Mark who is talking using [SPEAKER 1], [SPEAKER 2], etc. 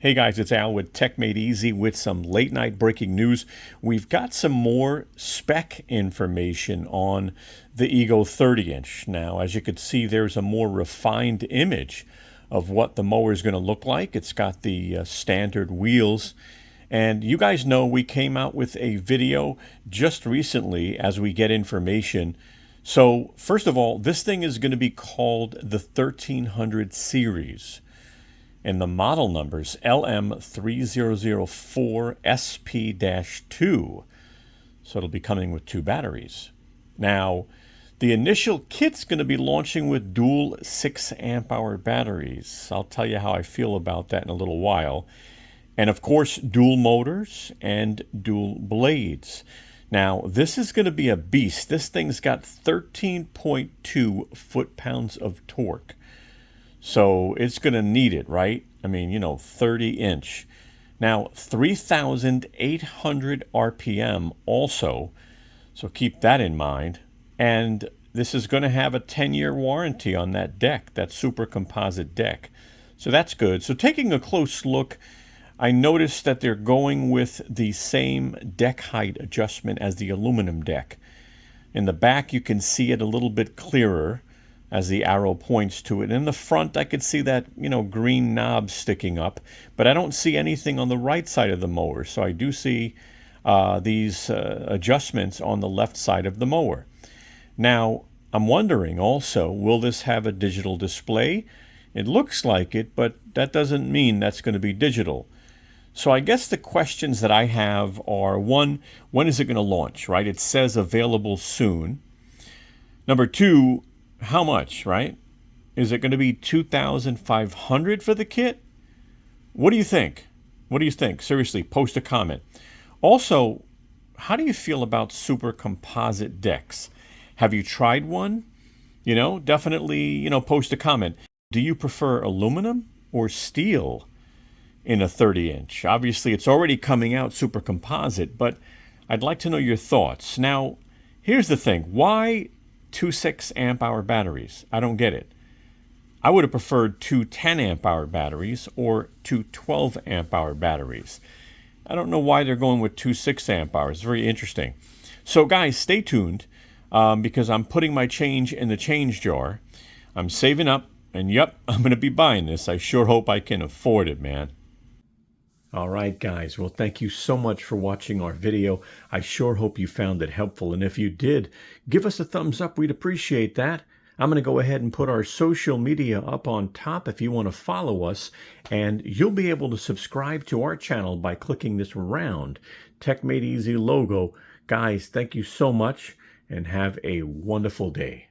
[SPEAKER 1] Hey guys, it's Al with Tech Made Easy with some late night breaking news. We've got some more spec information on the Ego 30-inch. Now, as you can see, there's a more refined image of what the mower is going to look like. It's got the standard wheels. And you guys know we came out with a video just recently as we get information. So first of all, this thing is going to be called the 1300 series. And the model number's LM3004SP-2. So it'll be coming with 2 batteries. Now, the initial kit's going to be launching with dual 6 amp hour batteries. I'll tell you how I feel about that in a little while. And of course, dual motors and dual blades. Now, this is going to be a beast. This thing's got 13.2 foot-pounds of torque. So it's going to need it, right? I mean, 30-inch. Now, 3,800 RPM also, so keep that in mind. And this is going to have a 10-year warranty on that deck, that super composite deck. So that's good. So taking a close look, I noticed that they're going with the same deck height adjustment as the aluminum deck. In the back, you can see it a little bit clearer as the arrow points to it. In the front, I could see that, green knob sticking up, but I don't see anything on the right side of the mower. So I do see these adjustments on the left side of the mower. Now, I'm wondering also, will this have a digital display? It looks like it, but that doesn't mean that's going to be digital. So I guess the questions that I have are, one, when is it going to launch, right? It says available soon. Number two, how much, right? Is it going to be $2,500 for the kit? What do you think? What do you think? Seriously, post a comment. Also, how do you feel about super composite decks? Have you tried one? Definitely, post a comment. Do you prefer aluminum or steel in a 30-inch? Obviously, it's already coming out super composite, but I'd like to know your thoughts. Now, here's the thing. Why 2 6 amp hour batteries? I don't get it. I would have preferred 2 10 amp hour batteries or 2 12 amp hour batteries. I don't know why they're going with 2 6 amp hours. Very interesting. So guys, stay tuned because I'm putting my change in the change jar. I'm saving up, and yep, I'm going to be buying this. I sure hope I can afford it, man. All right, guys. Well, thank you so much for watching our video. I sure hope you found it helpful. And if you did, give us a thumbs up. We'd appreciate that. I'm going to go ahead and put our social media up on top if you want to follow us. And you'll be able to subscribe to our channel by clicking this round Tech Made Easy logo. Guys, thank you so much and have a wonderful day.